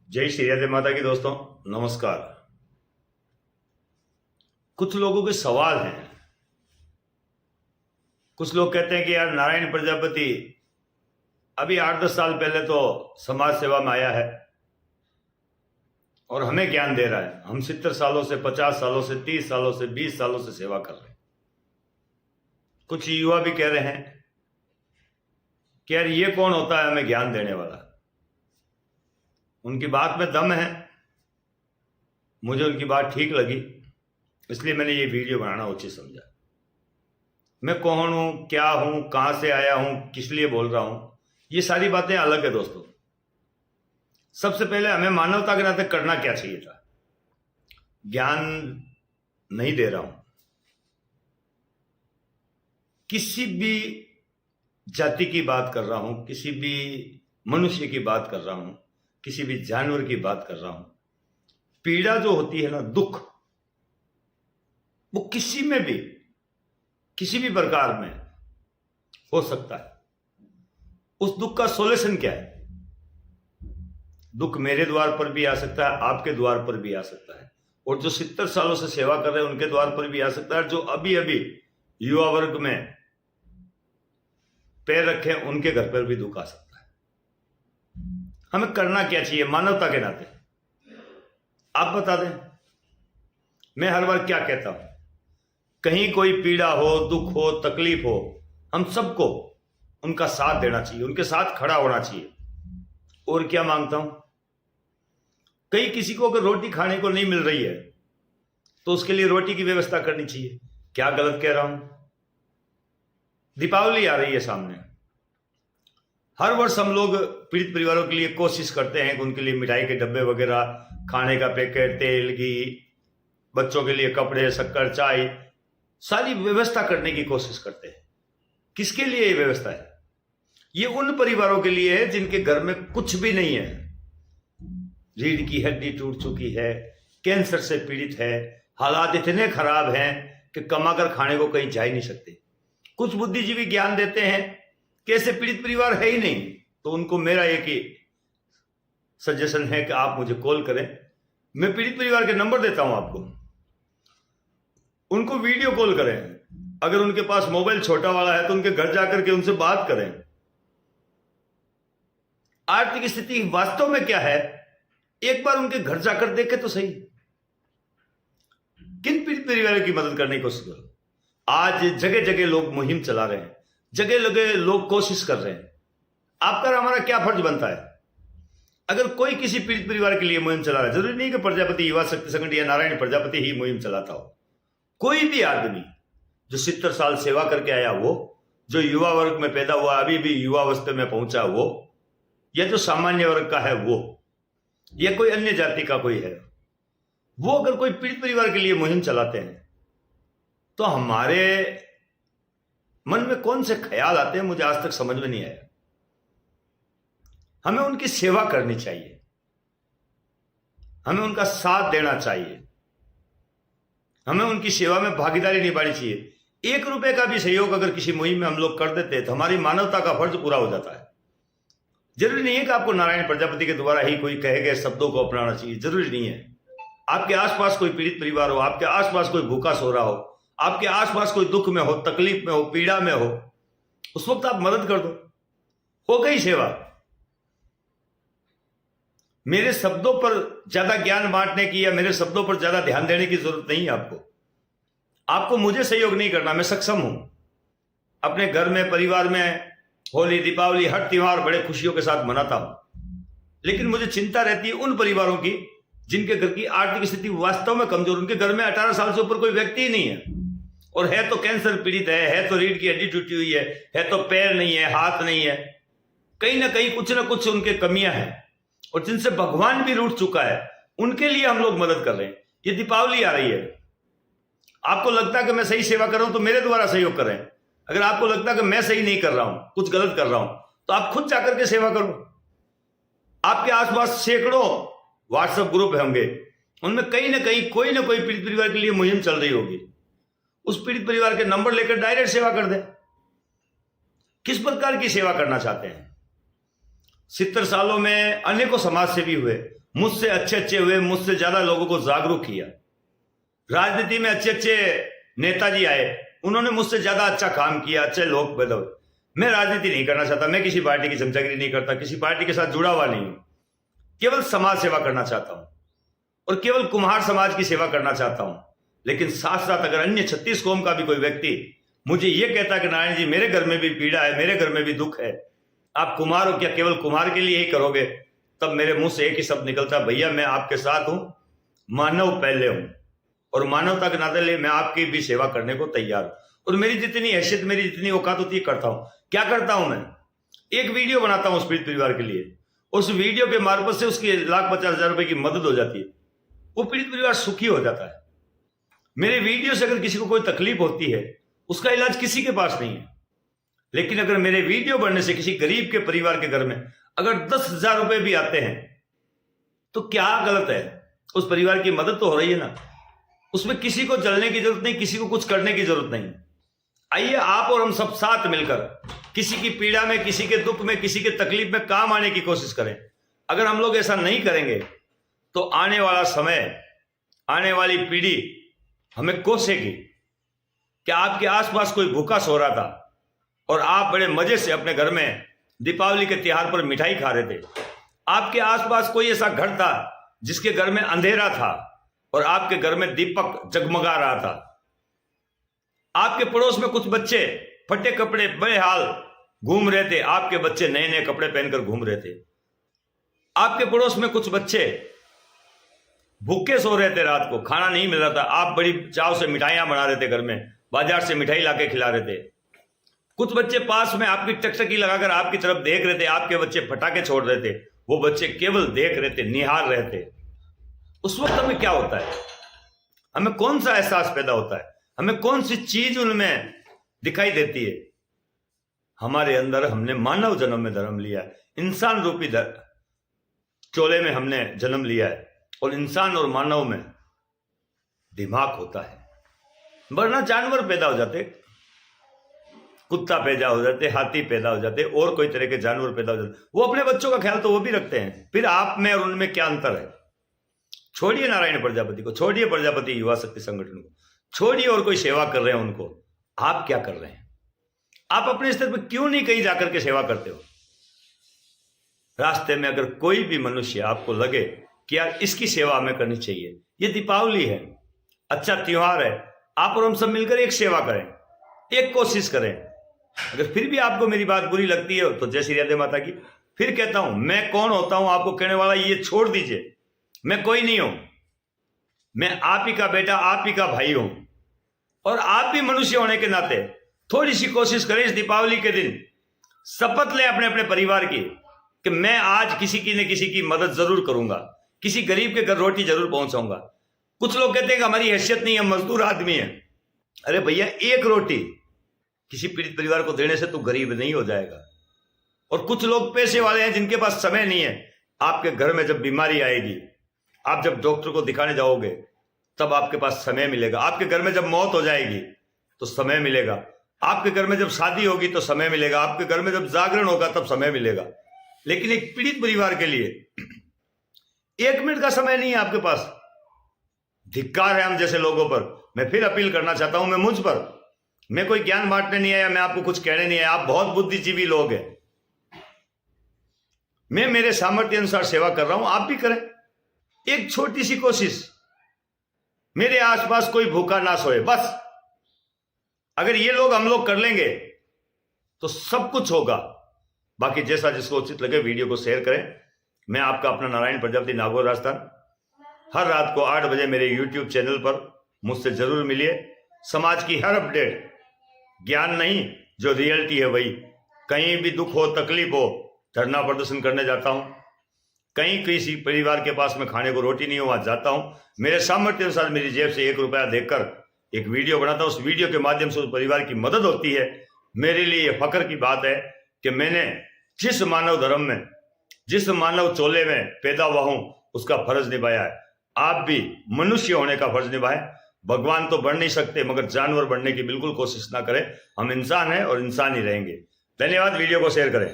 जय श्री राधे माता की। दोस्तों नमस्कार। कुछ लोगों के सवाल हैं। कुछ लोग कहते हैं कि यार नारायण प्रजापति अभी 8-10 साल पहले तो समाज सेवा में आया है और हमें ज्ञान दे रहा है। हम 70 सालों से, 50 सालों से, 30 सालों से, 20 सालों से सेवा कर रहे हैं। कुछ युवा भी कह रहे हैं कि यार ये कौन होता है हमें ज्ञान देने वाला। उनकी बात में दम है, मुझे उनकी बात ठीक लगी, इसलिए मैंने ये वीडियो बनाना उचित समझा। मैं कौन हूं, क्या हूं, कहां से आया हूं, किस लिए बोल रहा हूं, ये सारी बातें अलग है दोस्तों। सबसे पहले हमें मानवता के नाते करना क्या चाहिए था। ज्ञान नहीं दे रहा हूं, किसी भी जाति की बात कर रहा हूं, किसी भी मनुष्य की बात कर रहा हूं, किसी भी जानवर की बात कर रहा हूं। पीड़ा जो होती है ना, दुख, वो किसी में भी, किसी भी प्रकार में हो सकता है। उस दुख का सॉल्यूशन क्या है? दुख मेरे द्वार पर भी आ सकता है, आपके द्वार पर भी आ सकता है, और जो 70 सालों से सेवा कर रहे हैं उनके द्वार पर भी आ सकता है। जो अभी अभी युवा वर्ग में पैर रखे उनके घर पर भी दुख आ सकता है। हमें करना क्या चाहिए मानवता के नाते, आप बता दें। मैं हर बार क्या कहता हूं, कहीं कोई पीड़ा हो, दुख हो, तकलीफ हो, हम सबको उनका साथ देना चाहिए, उनके साथ खड़ा होना चाहिए। और क्या मांगता हूं, कहीं किसी को अगर रोटी खाने को नहीं मिल रही है तो उसके लिए रोटी की व्यवस्था करनी चाहिए। क्या गलत कह रहा हूं? दीपावली आ रही है सामने। हर वर्ष हम लोग पीड़ित परिवारों के लिए कोशिश करते हैं कि उनके लिए मिठाई के डब्बे वगैरह, खाने का पैकेट, तेल, घी, बच्चों के लिए कपड़े, शक्कर, चाय, सारी व्यवस्था करने की कोशिश करते हैं। किसके लिए ये व्यवस्था है? ये उन परिवारों के लिए है जिनके घर में कुछ भी नहीं है। रीढ़ की हड्डी टूट चुकी है, कैंसर से पीड़ित है, हालात इतने खराब हैं कि कमाकर खाने को कहीं जा ही नहीं सकते। कुछ बुद्धिजीवी ज्ञान देते हैं कि ऐसे पीड़ित परिवार है ही नहीं, तो उनको मेरा एक ही सजेशन है कि आप मुझे कॉल करें। मैं पीड़ित परिवार के नंबर देता हूं आपको, उनको वीडियो कॉल करें। अगर उनके पास मोबाइल छोटा वाला है तो उनके घर जाकर के उनसे बात करें। आर्थिक स्थिति वास्तव में क्या है, एक बार उनके घर जाकर देखें तो सही। किन पीड़ित परिवारों की मदद करने की कोशिश करो। आज जगह जगह लोग मुहिम चला रहे हैं, जगह जगह लोग कोशिश कर रहे हैं। आपका और हमारा क्या फर्ज बनता है? अगर कोई किसी पीड़ित परिवार के लिए मुहिम चला रहा है, जरूरी नहीं कि प्रजापति युवा शक्ति संगठन या नारायण प्रजापति ही मुहिम चलाता हो। कोई भी आदमी जो 70 साल सेवा करके आया वो, जो युवा वर्ग में पैदा हुआ, अभी भी युवावस्था में पहुंचा वो, या जो सामान्य वर्ग का है वो, या कोई अन्य जाति का कोई है, वो अगर कोई पीड़ित परिवार के लिए मुहिम चलाते हैं तो हमारे मन में कौन से ख्याल आते हैं, मुझे आज तक समझ में नहीं आया। हमें उनकी सेवा करनी चाहिए, हमें उनका साथ देना चाहिए, हमें उनकी सेवा में भागीदारी निभानी चाहिए। 1 रुपए का भी सहयोग अगर किसी मुहिम में हम लोग कर देते तो हमारी मानवता का फर्ज पूरा हो जाता है। जरूरी नहीं है कि आपको नारायण प्रजापति के द्वारा ही कोई कहे गए शब्दों को अपनाना चाहिए, जरूरी नहीं है। आपके आसपास कोई पीड़ित परिवार हो, आपके आसपास कोई भूखा सो रहा हो, आपके आसपास कोई दुख में हो, तकलीफ में हो, पीड़ा में हो, उस वक्त आप मदद कर दो, हो गई सेवा। मेरे शब्दों पर ज्यादा ज्ञान बांटने की या मेरे शब्दों पर ज्यादा ध्यान देने की जरूरत नहीं है आपको मुझे सहयोग नहीं करना। मैं सक्षम हूं, अपने घर में, परिवार में होली, दीपावली, हर त्योहार बड़े खुशियों के साथ मनाता हूं। लेकिन मुझे चिंता रहती है उन परिवारों की जिनके घर की आर्थिक स्थिति वास्तव में कमजोर, उनके घर में 18 साल से ऊपर कोई व्यक्ति ही नहीं है, और है तो कैंसर पीड़ित है तो रीढ़ की हड्डी टूटी हुई है तो पैर नहीं है, हाथ नहीं है, कहीं ना कहीं कुछ ना कुछ उनके कमियां हैं, और जिनसे भगवान भी रूठ चुका है, उनके लिए हम लोग मदद कर रहे हैं। ये दीपावली आ रही है, आपको लगता है कि मैं सही सेवा कर रहा हूं तो मेरे द्वारा सहयोग कर रहे हैं। अगर आपको लगता है कि मैं सही नहीं कर रहा हूं, कुछ गलत कर रहा हूं, तो आप खुद जाकर के सेवा करो। आपके आसपास सैकड़ों व्हाट्सएप ग्रुप होंगे, उनमें कहीं ना कहीं कोई ना कोई पीड़ित परिवार के लिए मुहिम चल रही होगी। उस पीड़ित परिवार के नंबर लेकर डायरेक्ट सेवा कर दें। किस प्रकार की सेवा करना चाहते हैं? 70 सालों में अनेकों समाज सेवी हुए, मुझसे अच्छे हुए, मुझसे ज्यादा लोगों को जागरूक किया। राजनीति में अच्छे नेताजी आए, उन्होंने मुझसे ज्यादा अच्छा काम किया, अच्छे लोग पैदा हुए। मैं राजनीति नहीं करना चाहता, मैं किसी पार्टी की चमचागिरी नहीं करता, किसी पार्टी के साथ जुड़ा हुआ नहीं हूं। केवल समाज सेवा करना चाहता हूं और केवल कुम्हार समाज की सेवा करना चाहता हूं। लेकिन साथ साथ अगर अन्य 36 कौम का भी कोई व्यक्ति मुझे यह कहता है कि नारायण जी मेरे घर में भी पीड़ा है, मेरे घर में भी दुख है, आप कुम्हार हो, क्या केवल कुम्हार के लिए ही करोगे? तब मेरे मुंह से एक ही शब्द निकलता, भैया मैं आपके साथ हूं, मानव पहले हूं और मानवता के नाते मैं आपकी भी सेवा करने को तैयार हूं। और मेरी जितनी हैसियत, मेरी जितनी औकात होती है करता हूं। क्या करता हूं मैं? एक वीडियो बनाता हूं उस पीड़ित परिवार के लिए, उस वीडियो के मार्फत से उसकी 1,50,000 रुपए की मदद हो जाती है, वो पीड़ित परिवार सुखी हो जाता है। मेरे वीडियो से अगर किसी को कोई तकलीफ होती है, उसका इलाज किसी के पास नहीं है। लेकिन अगर मेरे वीडियो बनने से किसी गरीब के परिवार के घर में अगर 10,000 रुपए भी आते हैं तो क्या गलत है? उस परिवार की मदद तो हो रही है ना। उसमें किसी को जलने की जरूरत नहीं, किसी को कुछ करने की जरूरत नहीं। आइए आप और हम सब साथ मिलकर किसी की पीड़ा में, किसी के दुख में, किसी के तकलीफ में काम आने की कोशिश करें। अगर हम लोग ऐसा नहीं करेंगे तो आने वाला समय, आने वाली पीढ़ी हमें कोसेगी। क्या आपके आसपास कोई भूखा सो रहा था और आप बड़े मजे से अपने घर में दीपावली के त्योहार पर मिठाई खा रहे थे? आपके आसपास कोई ऐसा घर था जिसके घर में अंधेरा था और आपके घर में दीपक जगमगा रहा था? आपके पड़ोस में कुछ बच्चे फटे कपड़े बड़े हाल घूम रहे थे, आपके बच्चे नए नए कपड़े पहनकर घूम रहे थे। आपके पड़ोस में कुछ बच्चे भूखे सो रहे थे, रात को खाना नहीं मिल रहा था, आप बड़ी चाव से मिठाइयां बना रहे थे, घर में बाजार से मिठाई लाके खिला रहे थे। कुछ बच्चे पास में आपकी टकटकी लगाकर आपकी तरफ देख रहे थे, आपके बच्चे पटाखे छोड़ रहे थे, वो बच्चे केवल देख रहे थे, निहार रहे थे। उस वक्त हमें क्या होता है? हमें कौन सा एहसास पैदा होता है? हमें कौन सी चीज उनमें दिखाई देती है? हमारे अंदर हमने मानव जन्म में जन्म लिया है, इंसान रूपी चोले में हमने जन्म लिया है और इंसान और मानव में दिमाग होता है। वरना जानवर पैदा हो जाते, कुत्ता पैदा हो जाते, हाथी पैदा हो जाते, और कोई तरह के जानवर पैदा हो जाते, वो अपने बच्चों का ख्याल तो वो भी रखते हैं। फिर आप में और उनमें क्या अंतर है? छोड़िए नारायण प्रजापति को, छोड़िए प्रजापति युवा शक्ति संगठन को, छोड़िए और कोई सेवा कर रहे हैं उनको। आप क्या कर रहे हैं? आप अपने स्तर पर क्यों नहीं कहीं जाकर के सेवा करते हो? रास्ते में अगर कोई भी मनुष्य आपको लगे कि यार इसकी सेवा हमें करनी चाहिए, ये दीपावली है, अच्छा त्योहार है, आप और हम सब मिलकर एक सेवा करें, एक कोशिश करें। अगर फिर भी आपको मेरी बात बुरी लगती है तो जय श्री राधे माता की। फिर कहता हूं, मैं कौन होता हूं आपको कहने वाला, ये छोड़ दीजिए। मैं कोई नहीं हूं, मैं आप ही का बेटा, आप ही का भाई हूं। और आप भी मनुष्य होने के नाते थोड़ी सी कोशिश करें इस दीपावली के दिन, शपथ लें अपने अपने परिवार की कि मैं आज किसी की न किसी की मदद जरूर करूंगा, किसी गरीब के घर रोटी जरूर पहुंचाऊंगा। कुछ लोग कहते हैं कि हमारी हैसियत नहीं है, मजदूर आदमी है। अरे भैया, एक रोटी किसी पीड़ित परिवार को देने से तू गरीब नहीं हो जाएगा। और कुछ लोग पैसे वाले हैं जिनके पास समय नहीं है। आपके घर में जब बीमारी आएगी, आप जब डॉक्टर को दिखाने जाओगे तब आपके पास समय मिलेगा। आपके घर में जब मौत हो जाएगी तो समय मिलेगा। आपके घर में जब शादी होगी तो समय मिलेगा। आपके घर में जब जागरण होगा तब समय मिलेगा। लेकिन एक पीड़ित परिवार के लिए 1 मिनट का समय नहीं है आपके पास। धिक्कार है हम जैसे लोगों पर। मैं फिर अपील करना चाहता हूं, मैं मुझ पर, मैं कोई ज्ञान बांटने नहीं आया, मैं आपको कुछ कहने नहीं आया। आप बहुत बुद्धिजीवी लोग हैं। मैं मेरे सामर्थ्य अनुसार सेवा कर रहा हूं, आप भी करें। एक छोटी सी कोशिश, मेरे आसपास कोई भूखा ना सोए, बस। अगर ये लोग हम लोग कर लेंगे तो सब कुछ होगा। बाकी जैसा जिसको उचित लगे वीडियो को शेयर करें। मैं आपका अपना नारायण प्रजापति, नागौर, राजस्थान। हर रात को 8 बजे मेरे YouTube चैनल पर मुझसे जरूर मिलिए। समाज की हर अपडेट, ज्ञान नहीं, जो रियलिटी है वही। कहीं भी दुख हो, तकलीफ हो, धरना प्रदर्शन करने जाता हूं। कहीं किसी परिवार के पास में खाने को रोटी नहीं हो, वहां जाता हूं। मेरे सामर्थ्य अनुसार मेरी जेब से 1 रुपया देकर एक वीडियो बनाता हूं। उस वीडियो के माध्यम से उस परिवार की मदद होती है। मेरे लिए यह फख्र की बात है कि मैंने जिस मानव धर्म में, जिस मानव चोले में पैदा हुआ हूं, उसका फर्ज निभाया है। आप भी मनुष्य होने का फर्ज निभाएं। भगवान तो बन नहीं सकते, मगर जानवर बनने की बिल्कुल कोशिश ना करें। हम इंसान हैं और इंसान ही रहेंगे। धन्यवाद। वीडियो को शेयर करें।